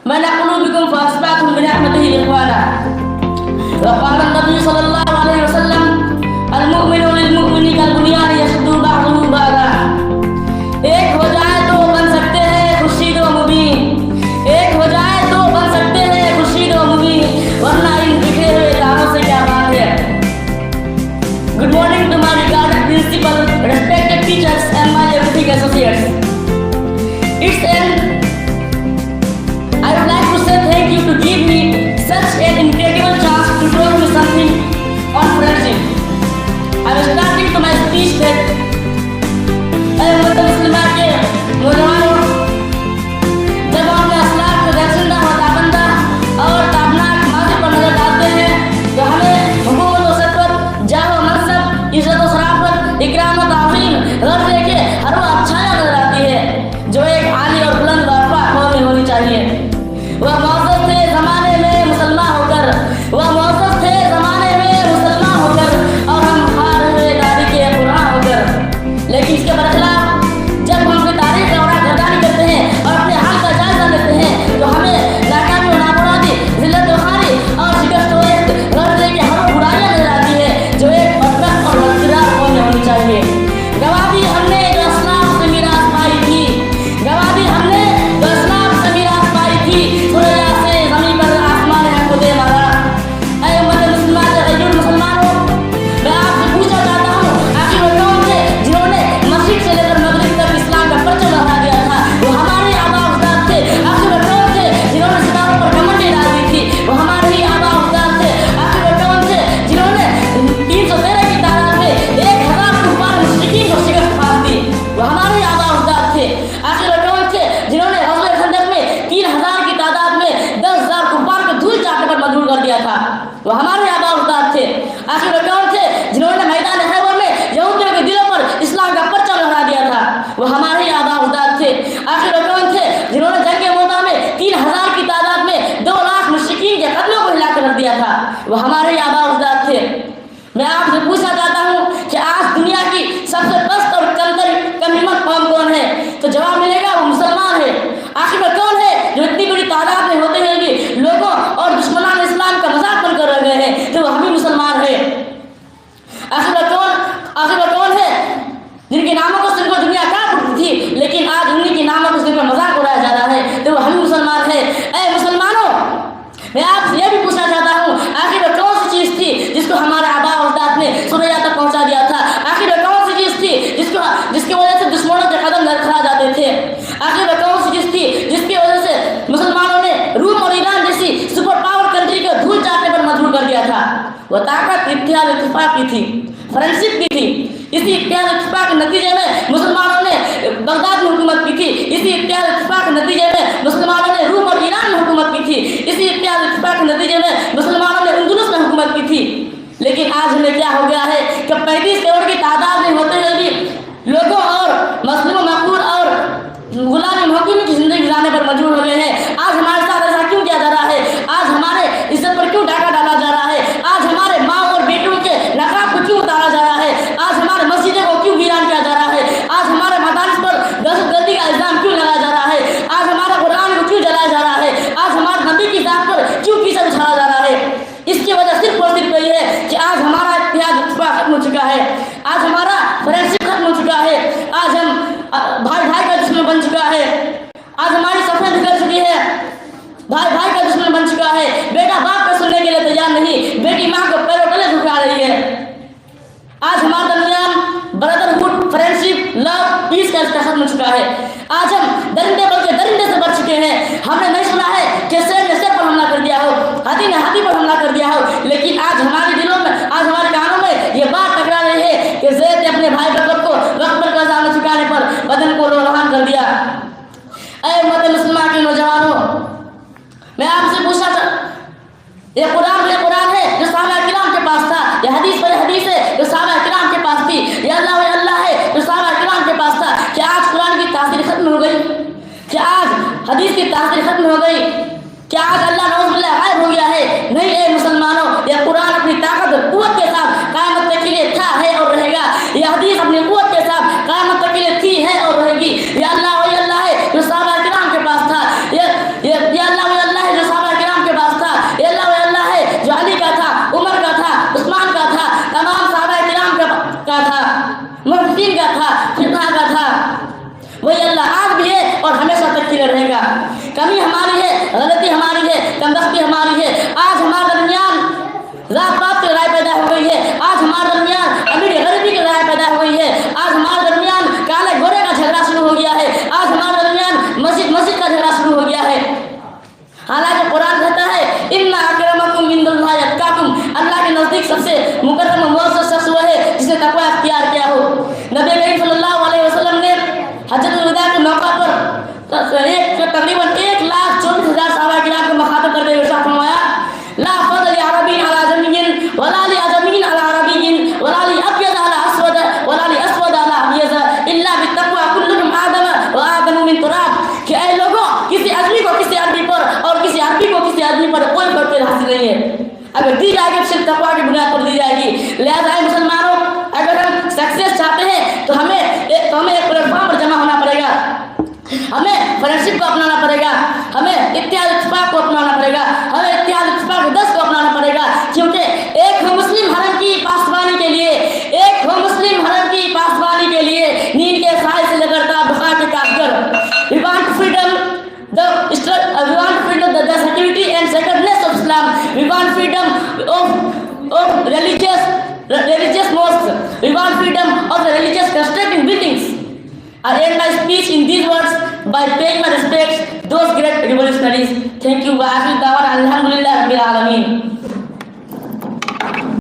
بين قلوبكم فأصبحتم بنعمته إخوانا. وقال النبي صلى الله عليه وسلم المؤمن للمؤمن كالبنيان يشد بعضه بعضا. ایک ہو جائے تو بن سکتے ہیں خورشید و مبین، ایک ہو جائے تو بن سکتے ہیں خورشید و مبین، ورنہ ان بکھرے ہوئے تاروں سے کیا بات ہے. Good morning to my regarded principal, respected teachers and my everything associates. It's an I would like to say thank you to give me such an incredible chance to talk to something on friendship. I was starting to my speech that مسلمان کے نوجوانوں، جب ہم اپنے اسلاف کو درسندہ و تابندہ اور تابناک ماضی پر نظر ڈالتے ہیں تو ہمیں حکومت و سطوت، جاہ و منصب، عزت و شرافت، اکرام و تعظیم، غرض لے کے ہر وہ اچھائیاں نظر آتی ہے جو ایک عالی اور بلند وارفا قوم میں ہونی چاہیے. وہ معزز تھے زمانے میں مسلمان ہو کر، وہ معزز تھے زمانے میں مسلمان ہو کر، اور ہم ہار ہوئے تاریخ قرآن ہو کر. لیکن اس کے برخلاف جب ہم اپنی تاریخ کا گردانی کرتے ہیں اور اپنے حال کا جائزہ لیتے ہیں تو ہمیں ناکامی و نامرادی، ذلت و خواری اور شکست و غرض کی ہر برائیاں نظر آتی ہے جو ایک بدبخت اور بدکردار قوم میں ہونی چاہیے. گواہی ہم نے جو اسلاف سے میراث پائی تھی، گواہی ہم نے جو اسلاف سے میراث پائی تھی، سوریا سے زمین پر آسمان ہے خود مارا. اے امت مسلمان کے غیر مسلمانوں، میں آپ سے پوچھنا چاہتا ہوں آخر وہ کون تھے جنہوں نے مشرق سے لے کر مغرب تک اسلام کا پرچم لہرا دیا تھا؟ وہ ہمارے آبا اجداد تھے. آخر وہ کون تھے جنہوں نے ستاروں پر گھمنڈی ڈال دی تھی؟ وہ ہمارے ہی آبا اجداد تھے. آخر وہ کون تھے جنہوں نے 313 کی تعداد میں 1000 کفار مشرکین کو شکست پھانس دی؟ وہ ہمارے آبا اجداد تھے. آخر وہ کون تھے جنہوں نے غزوہ خندق میں 3000 کی تعداد میں 10,000 کفار کو دھول چاٹنے پر مجبور کر دیا تھا؟ وہ ہمارے آبا اجداد تھے. آخر وہ کون تھے جنہوں نے میدان خیبر میں یہودیوں کے دلوں پر اسلام کا پرچم لہرا دیا تھا؟ وہ ہمارے ہی آبا اجداد تھے. آخر وہ کون تھے جنہوں نے جنگ موتا میں 3000 کی تعداد میں 2 لاکھ مشرکین کے قتلوں کو ہلا کر رکھ دیا تھا؟ وہ ہمارے ہی آبا اجداد تھے. میں آپ سے پوچھنا چاہتا ہوں کہ آج دنیا کی سب سے پست اور کم ہمت قوم کون ہے؟ تو جواب ملے گا وہ مسلمان ہے. آخر وہ کون ہے جو اتنی بڑی تعداد میں ہوتے ہوئے بھی لوگوں اور دشمنان اسلام کا مذاق بن کر رہ گئے ہیں؟ تو وہ ہم ہی مسلمان ہے. آخر وہ کون ہے جن کے ناموں کو صرف دنیا کاٹ اٹھتی تھی لیکن آج انہیں کے ناموں کو صرف مذاق اڑایا جا رہا ہے؟ تو وہ ہم ہی مسلمان ہے. اے مسلمانوں، میں آپ سے یہ بھی پوچھنا چاہتا ہوں آخر وہ کون سی چیز تھی جس کو ہمارے آبا اجداد نے سوریا تک پہنچا دیا تھا؟ آخر وہ کون سی چیز تھی جس کی وجہ سے دشمنوں کے قدم لڑکھڑا جاتے تھے؟ آخر وہ کون سی چیز تھی جس کی وجہ سے مسلمانوں نے روم اور ایران جیسی سپر پاور کنٹری کو دھول چاٹنے پر مجبور کر دیا تھا؟ وہ طاقت اتحاد اتفاق کی تھی، فرینڈشپ کی تھی. اسی اتحاد اتفاق کے نتیجے میں مسلمانوں نے بغداد میں حکومت کی تھی. اسی اتحاد اتفاق کے نتیجے میں مسلمانوں نے روم اور ایران میں حکومت کی تھی. اسی اتحاد اتفاق کے نتیجے میں مسلمانوں نے اندلس میں حکومت کی تھی. لیکن آج ہمیں کیا ہو گیا ہے کہ 35 کروڑ کی تعداد میں ہوتے ہوئے بھی لوگوں اور مظلوم مقبول اور غلام محکوم کی زندگی گزارنے پر مجبور ہو گئے ہیں. آج ہمارے ساتھ ایسا کیوں کیا جا رہا ہے؟ آج ہمارے عزت پر کیوں ڈاکہ ڈالا جا رہا ہے؟ آج ہمارے ماں اور بیٹوں کے نقاب کو کیوں اتارا جا رہا ہے؟ آج ہمارے مسجدوں کو کیوں ویران کیا جا رہا ہے؟ آج ہمارے مدارس پر دہشت گردی کا الزام کیوں لگایا جا رہا ہے؟ آج ہمارے قرآن کو کیوں جلایا جا رہا ہے؟ آج ہمارے نبی کی ذات پر کیوں کیچڑ اچھالا جا رہا ہے؟ اس کی وجہ صرف اور صرف یہی ہے کہ آج ہمارا اتحاد اتفاق ختم ہو چکا ہے. آج ہمارا فرینڈشپ ختم ہو چکا ہے. آج ہم بھائی کا دشمن بن چکا ہے. آج ہماری صفیں بگڑ چکی ہے. بھائی کا دشمن بن چکا ہے. بیٹا باپ کو سننے کے لیے تیار نہیں، بیٹی ماں کو پیروں تلے جھکا رہی ہے. آج ہمارے درمیان برادرہڈ، فرینڈشپ، لو، پیس کا رشتہ ختم ہو چکا ہے. آج ہم درندے بلکہ درندے سے بچ چکے ہیں. ہم نے نہیں سنا ہے کہ شیر نے شیر پر حملہ کر دیا ہو، ہاتھی نے ہاتھی پر حملہ کر دیا ہو، لیکن آج ہمارے دلوں میں، آج ہمارے کانوں میں یہ بات ٹکرا رہی ہے کہ زید نے اپنے بھائی بکر کو وقت پر قضا نہ چکانے پر بدن کو روحان کر دیا. اے امت مسلمہ کے نوجوانوں، میں آپ سے پوچھنا چاہتا ہوں یہ قرآن ہے جو صحابہ کرام کے پاس تھا، یہ حدیث پر حدیث ہے جو صحابہ کرام کے پاس تھی، یہ اللہ ہے جو صحابہ کرام کے پاس تھا. کیا آج قرآن کی تاثیر ختم ہو گئی؟ کیا آج حدیث کی تاثیر ختم ہو گئی؟ کیا آج اللہ نعوذ باللہ غائب ہو گیا ہے؟ نہیں اے مسلمانوں، یہ قرآن اپنی طاقت اور قوت کے ساتھ قیامت تک کے لیے تھا، ہے اور رہے گا. یہ حدیث اپنی قوت کے ساتھ قیامت تک کے لیے تھی، ہے اور رہے گی. یہ اللہ ہے جو صحابہ کرام کے پاس تھا. یہ اللہ کمی ہماری ہے, غلطی ہماری ہے, کمبختی ہماری ہے. آج ہمارے درمیان ذات پات کی لڑائی پیدا ہو گئی ہے. آج ہمارے درمیان امیر غریبی کی لڑائی پیدا ہو گئی ہے. آج ہمارے درمیان کالے گورے کا جھگڑا شروع ہو گیا ہے. آج ہمارے درمیان مسجد کا جھگڑا شروع ہو گیا ہے. حالانکہ قرآن کہتا ہے ان اکرمکم عند اللہ اتقاکم, اللہ کے نزدیک سب سے مکرم و معزز شخص وہ ہے جس نے تقوی اختیار کیا ہو. نبی کریم صلی اللہ علیہ وسلم نے حجۃ الوداع کے موقع پر تقریباً 1,24,000 صحابہ کرام کو مخاطب کرتے ہوئے ارشاد فرمایا لا فضل عربی علی عجمی ولا لعجمی علی عربی ولا لابیض علی اسود ولا لاسود علی ابیض الا بالتقوی کلکم آدم وآدم من تراب, کہ اے لوگوں کسی آدمی کو کسی عربی پر اور کسی عربی کو کسی آدمی پر کوئی فرق حاصل نہیں ہے. اگر دی جائے گی صرف تقوی کی بنیاد پر دی جائے گی. لہذا مسلمانوں اگر ہم سکسیس چاہتے ہیں تو ہمیں ایک پلیٹ فارم پر جمع ہونا پڑے گا. ہمیں فرینڈشپ کو اپنانا پڑے گا, ہمیں اتحاد اتفاق کو اپنانا پڑے گا, ہمیں اتحاد اتفاق 10 کو اپنانا پڑے گا. کیونکہ ایک ہم مسلم حرم کی پاسبانی کے لیے, ایک ہم مسلم حرم کی پاسبانی کے لیے نیند کے سائے سے لگڑتا بخار کے کاغذ. We want freedom, we want freedom, the security and sacredness of Islam. We want freedom of religious mosques. We want freedom of the religious constructing buildings. I end my speech in these words by paying my respects to those great revolutionaries. Thank you. Wa akhiru da'wana alhamdulillahi rabbil alamin.